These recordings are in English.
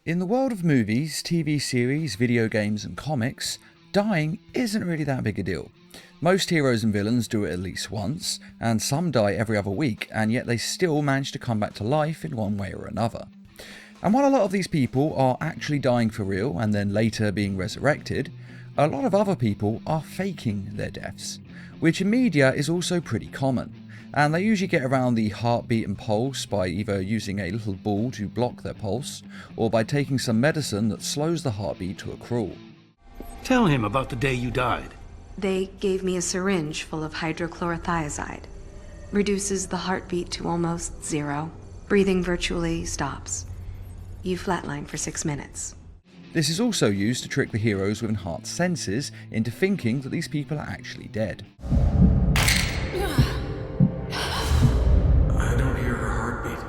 In the world of movies, TV series, video games and comics, dying isn't really that big a deal. Most heroes and villains do it at least once, and some die every other week, and yet they still manage to come back to life in one way or another. And while a lot of these people are actually dying for real and then later being resurrected, a lot of other people are faking their deaths, which in media is also pretty common. And they usually get around the heartbeat and pulse by either using a little ball to block their pulse, or by taking some medicine that slows the heartbeat to a crawl. Tell him about the day you died. They gave me a syringe full of hydrochlorothiazide. Reduces the heartbeat to almost zero. Breathing virtually stops. You flatline for 6 minutes. This is also used to trick the heroes with enhanced senses into thinking that these people are actually dead. I don't hear her heartbeat.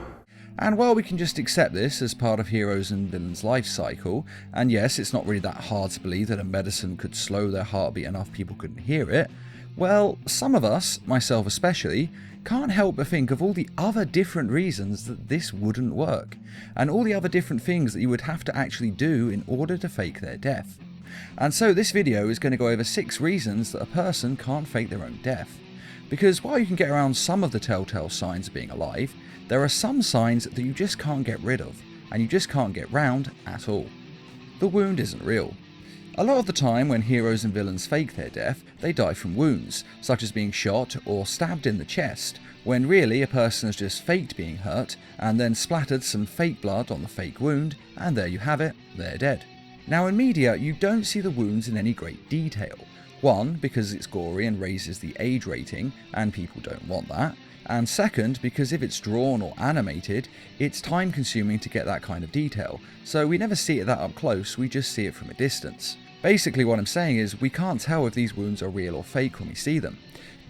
And while we can just accept this as part of heroes and villains' life cycle, and yes, it's not really that hard to believe that a medicine could slow their heartbeat enough people couldn't hear it, well, some of us, myself especially, can't help but think of all the other different reasons that this wouldn't work, and all the other different things that you would have to actually do in order to fake their death. And so this video is going to go over 6 reasons that a person can't fake their own death. Because while you can get around some of the telltale signs of being alive, there are some signs that you just can't get rid of, and you just can't get round at all. The wound isn't real. A lot of the time when heroes and villains fake their death, they die from wounds, such as being shot or stabbed in the chest, when really a person has just faked being hurt, and then splattered some fake blood on the fake wound, and there you have it, they're dead. Now in media, you don't see the wounds in any great detail. One, because it's gory and raises the age rating, and people don't want that. And second, because if it's drawn or animated, it's time consuming to get that kind of detail, so we never see it that up close, we just see it from a distance. Basically what I'm saying is, we can't tell if these wounds are real or fake when we see them.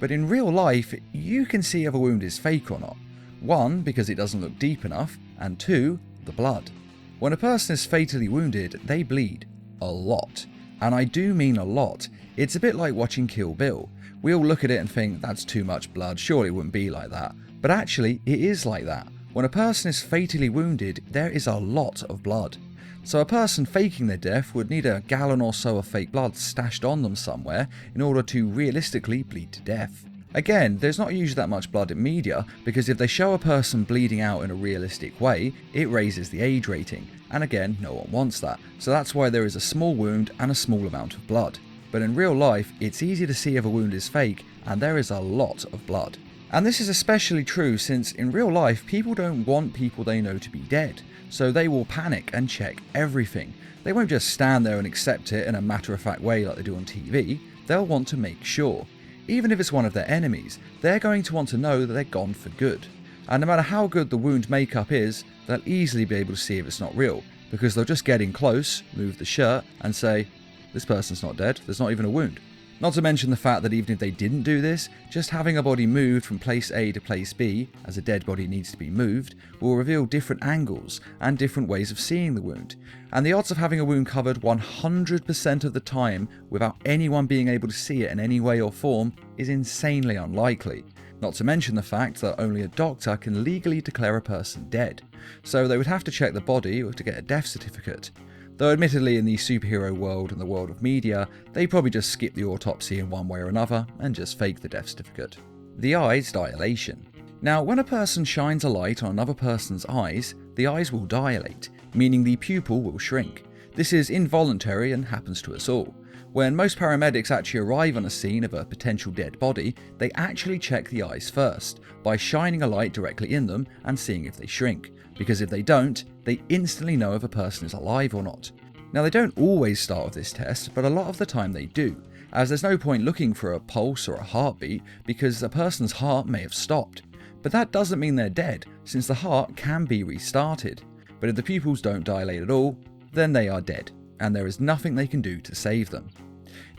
But in real life, you can see if a wound is fake or not. 1, because it doesn't look deep enough, and 2, the blood. When a person is fatally wounded, they bleed. A lot. And I do mean a lot. It's a bit like watching Kill Bill. We all look at it and think, that's too much blood, surely it wouldn't be like that. But actually, it is like that. When a person is fatally wounded, there is a lot of blood. So a person faking their death would need a gallon or so of fake blood stashed on them somewhere in order to realistically bleed to death. Again, there's not usually that much blood in media, because if they show a person bleeding out in a realistic way, it raises the age rating, and again, no one wants that, so that's why there is a small wound and a small amount of blood. But in real life, it's easy to see if a wound is fake, and there is a lot of blood. And this is especially true since in real life, people don't want people they know to be dead, so they will panic and check everything. They won't just stand there and accept it in a matter-of-fact way like they do on TV, they'll want to make sure. Even if it's one of their enemies, they're going to want to know that they're gone for good. And no matter how good the wound makeup is, they'll easily be able to see if it's not real, because they'll just get in close, move the shirt, and say, this person's not dead, there's not even a wound. Not to mention the fact that even if they didn't do this, just having a body moved from place A to place B, as a dead body needs to be moved, will reveal different angles and different ways of seeing the wound. And the odds of having a wound covered 100% of the time without anyone being able to see it in any way or form is insanely unlikely. Not to mention the fact that only a doctor can legally declare a person dead, so they would have to check the body or to get a death certificate. Though admittedly in the superhero world and the world of media, they probably just skip the autopsy in one way or another and just fake the death certificate. The eyes dilation. Now, when a person shines a light on another person's eyes, the eyes will dilate, meaning the pupil will shrink. This is involuntary and happens to us all. When most paramedics actually arrive on a scene of a potential dead body, they actually check the eyes first, by shining a light directly in them and seeing if they shrink. Because if they don't, they instantly know if a person is alive or not. Now they don't always start with this test, but a lot of the time they do, as there's no point looking for a pulse or a heartbeat because a person's heart may have stopped. But that doesn't mean they're dead, since the heart can be restarted. But if the pupils don't dilate at all, then they are dead, and there is nothing they can do to save them.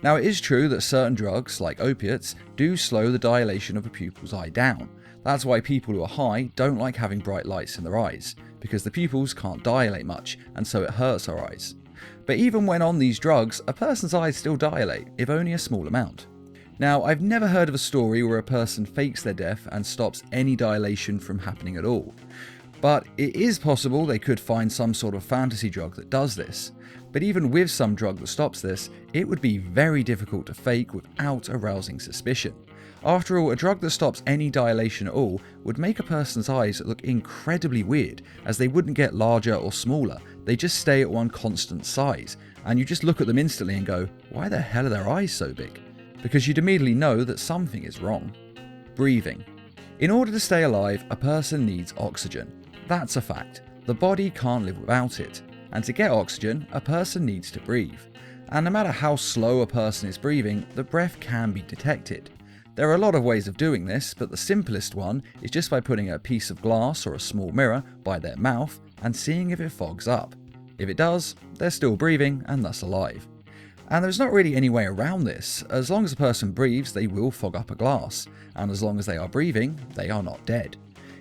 Now it is true that certain drugs, like opiates, do slow the dilation of a pupil's eye down. That's why people who are high don't like having bright lights in their eyes, because the pupils can't dilate much, and so it hurts our eyes. But even when on these drugs, a person's eyes still dilate, if only a small amount. Now, I've never heard of a story where a person fakes their death and stops any dilation from happening at all. But it is possible they could find some sort of fantasy drug that does this. But even with some drug that stops this, it would be very difficult to fake without arousing suspicion. After all, a drug that stops any dilation at all would make a person's eyes look incredibly weird, as they wouldn't get larger or smaller, they just stay at one constant size, and you just look at them instantly and go, why the hell are their eyes so big? Because you'd immediately know that something is wrong. Breathing. In order to stay alive, a person needs oxygen. That's a fact. The body can't live without it. And to get oxygen, a person needs to breathe. And no matter how slow a person is breathing, the breath can be detected. There are a lot of ways of doing this, but the simplest one is just by putting a piece of glass or a small mirror by their mouth and seeing if it fogs up. If it does, they're still breathing and thus alive. And there's not really any way around this. As long as a person breathes, they will fog up a glass, and as long as they are breathing, they are not dead.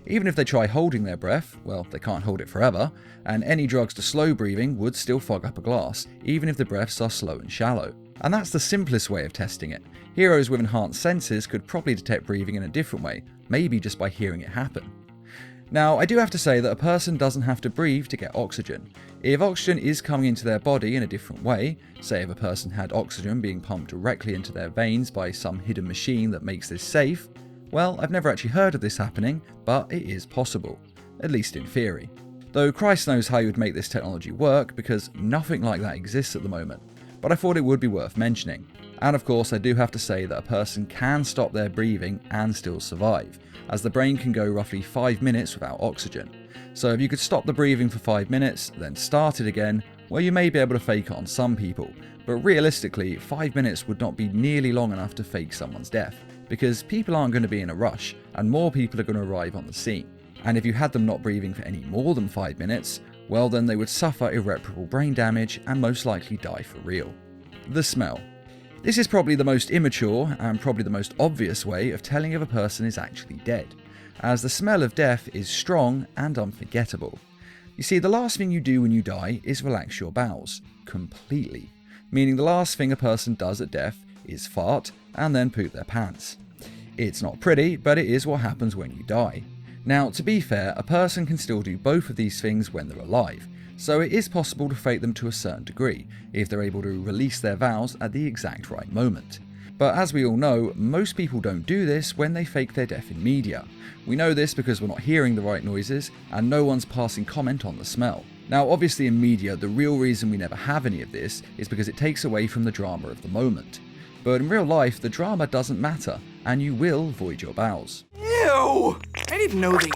Even if they try holding their breath, well, they can't hold it forever, and any drugs to slow breathing would still fog up a glass, even if the breaths are slow and shallow. And that's the simplest way of testing it. Heroes with enhanced senses could probably detect breathing in a different way, maybe just by hearing it happen. Now, I do have to say that a person doesn't have to breathe to get oxygen. If oxygen is coming into their body in a different way, say if a person had oxygen being pumped directly into their veins by some hidden machine that makes this safe, well, I've never actually heard of this happening, but it is possible, at least in theory. Though Christ knows how you would make this technology work, because nothing like that exists at the moment, but I thought it would be worth mentioning. And of course, I do have to say that a person can stop their breathing and still survive, as the brain can go roughly 5 minutes without oxygen. So if you could stop the breathing for 5 minutes, then start it again, well, you may be able to fake it on some people, but realistically, 5 minutes would not be nearly long enough to fake someone's death, because people aren't going to be in a rush, and more people are going to arrive on the scene. And if you had them not breathing for any more than 5 minutes, well then they would suffer irreparable brain damage and most likely die for real. The smell. This is probably the most immature and probably the most obvious way of telling if a person is actually dead, as the smell of death is strong and unforgettable. You see, the last thing you do when you die is relax your bowels, completely, meaning the last thing a person does at death is fart and then poop their pants. It's not pretty, but it is what happens when you die. Now, to be fair, a person can still do both of these things when they're alive, so it is possible to fake them to a certain degree, if they're able to release their vows at the exact right moment. But as we all know, most people don't do this when they fake their death in media. We know this because we're not hearing the right noises, and no one's passing comment on the smell. Now, obviously in media, the real reason we never have any of this is because it takes away from the drama of the moment. But in real life, the drama doesn't matter, and you will void your bowels. Ew! I didn't know they...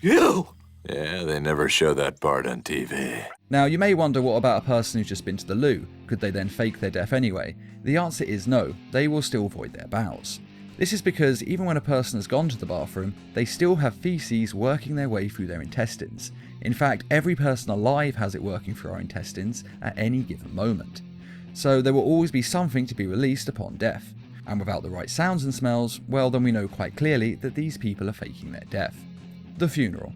Ew! Yeah, they never show that part on TV. Now, you may wonder, what about a person who's just been to the loo? Could they then fake their death anyway? The answer is no, they will still void their bowels. This is because even when a person has gone to the bathroom, they still have feces working their way through their intestines. In fact, every person alive has it working through our intestines at any given moment. So there will always be something to be released upon death. And without the right sounds and smells, well then we know quite clearly that these people are faking their death. The funeral.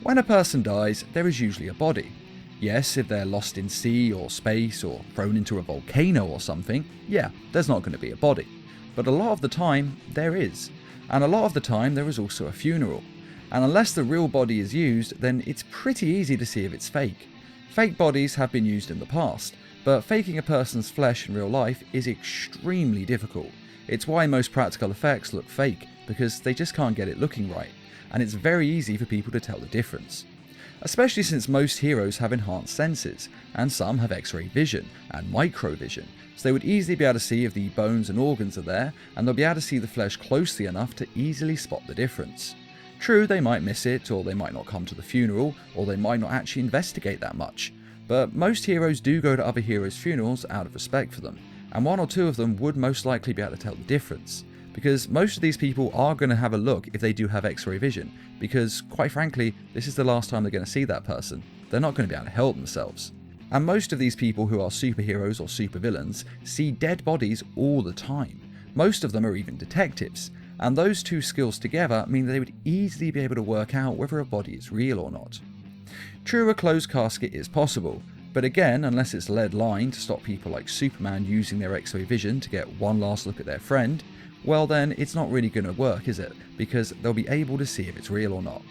When a person dies, there is usually a body. Yes, if they're lost in sea or space or thrown into a volcano or something, yeah, there's not going to be a body. But a lot of the time, there is. And a lot of the time, there is also a funeral. And unless the real body is used, then it's pretty easy to see if it's fake. Fake bodies have been used in the past, but faking a person's flesh in real life is extremely difficult. It's why most practical effects look fake, because they just can't get it looking right. And it's very easy for people to tell the difference. Especially since most heroes have enhanced senses, and some have X-ray vision and microvision, so they would easily be able to see if the bones and organs are there, and they'll be able to see the flesh closely enough to easily spot the difference. True, they might miss it, or they might not come to the funeral, or they might not actually investigate that much, but most heroes do go to other heroes' funerals out of respect for them, and one or two of them would most likely be able to tell the difference. Because most of these people are going to have a look if they do have X-ray vision, because quite frankly, this is the last time they're going to see that person. They're not going to be able to help themselves. And most of these people who are superheroes or supervillains see dead bodies all the time. Most of them are even detectives, and those two skills together mean that they would easily be able to work out whether a body is real or not. True, a closed casket is possible, but again, unless it's lead lined to stop people like Superman using their X-ray vision to get one last look at their friend, well then it's not really going to work, is it? Because they'll be able to see if it's real or not.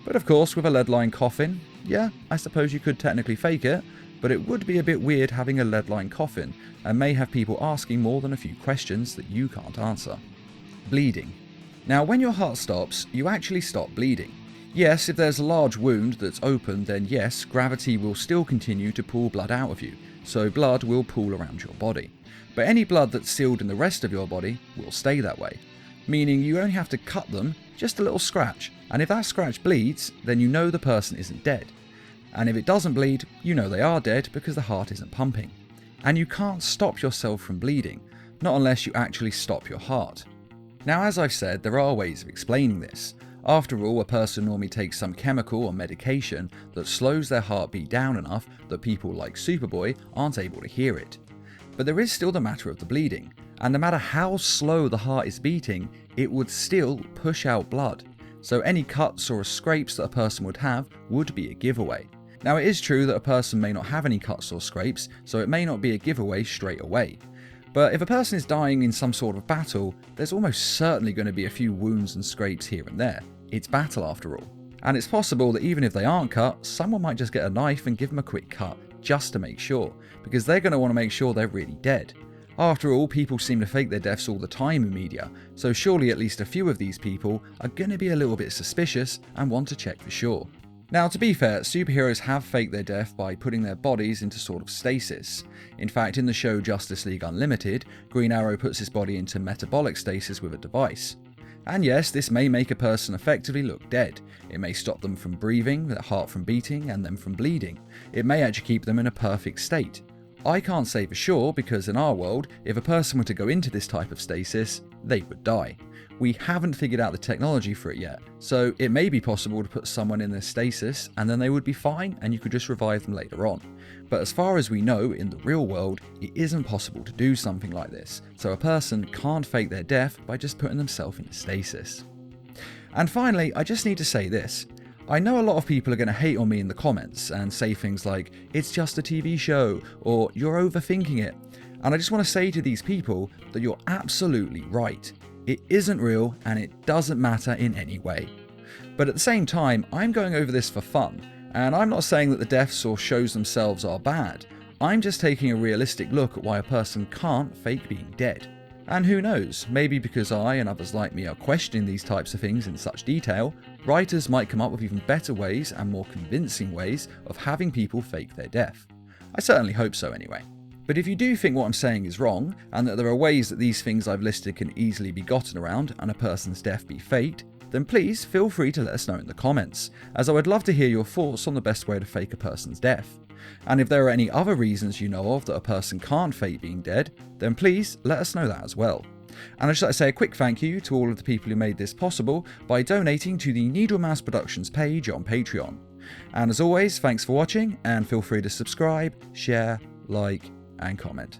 But of course, with a lead-lined coffin, yeah, I suppose you could technically fake it, but it would be a bit weird having a lead-lined coffin, and may have people asking more than a few questions that you can't answer. Bleeding. Now, when your heart stops, you actually stop bleeding. Yes, if there's a large wound that's open, then yes, gravity will still continue to pull blood out of you, so blood will pool around your body. But any blood that's sealed in the rest of your body will stay that way, meaning you only have to cut them, just a little scratch, and if that scratch bleeds, then you know the person isn't dead. And if it doesn't bleed, you know they are dead because the heart isn't pumping. And you can't stop yourself from bleeding, not unless you actually stop your heart. Now, as I've said, there are ways of explaining this. After all, a person normally takes some chemical or medication that slows their heartbeat down enough that people like Superboy aren't able to hear it. But there is still the matter of the bleeding, and no matter how slow the heart is beating, it would still push out blood. So any cuts or scrapes that a person would have would be a giveaway. Now, it is true that a person may not have any cuts or scrapes, so it may not be a giveaway straight away. But if a person is dying in some sort of battle, there's almost certainly going to be a few wounds and scrapes here and there. It's battle after all. And it's possible that even if they aren't cut, someone might just get a knife and give them a quick cut, just to make sure, because they're going to want to make sure they're really dead. After all, people seem to fake their deaths all the time in media, so surely at least a few of these people are going to be a little bit suspicious and want to check for sure. Now, to be fair, superheroes have faked their death by putting their bodies into sort of stasis. In fact, in the show Justice League Unlimited, Green Arrow puts his body into metabolic stasis with a device. And yes, this may make a person effectively look dead. It may stop them from breathing, their heart from beating, and them from bleeding. It may actually keep them in a perfect state. I can't say for sure because in our world, if a person were to go into this type of stasis, they would die. We haven't figured out the technology for it yet, so it may be possible to put someone in this stasis and then they would be fine and you could just revive them later on. But as far as we know, in the real world, it isn't possible to do something like this, so a person can't fake their death by just putting themselves into stasis. And finally, I just need to say this. I know a lot of people are going to hate on me in the comments and say things like, it's just a TV show, or you're overthinking it. And I just want to say to these people that you're absolutely right. It isn't real and it doesn't matter in any way. But at the same time, I'm going over this for fun, and I'm not saying that the deaths or shows themselves are bad. I'm just taking a realistic look at why a person can't fake being dead. And who knows, maybe because I and others like me are questioning these types of things in such detail, writers might come up with even better ways and more convincing ways of having people fake their death. I certainly hope so anyway. But if you do think what I'm saying is wrong, and that there are ways that these things I've listed can easily be gotten around and a person's death be faked, then please feel free to let us know in the comments, as I would love to hear your thoughts on the best way to fake a person's death. And if there are any other reasons you know of that a person can't fake being dead, then please let us know that as well. And I'd just like to say a quick thank you to all of the people who made this possible by donating to the Needle Mouse Productions page on Patreon. And as always, thanks for watching, and feel free to subscribe, share, like, and comment.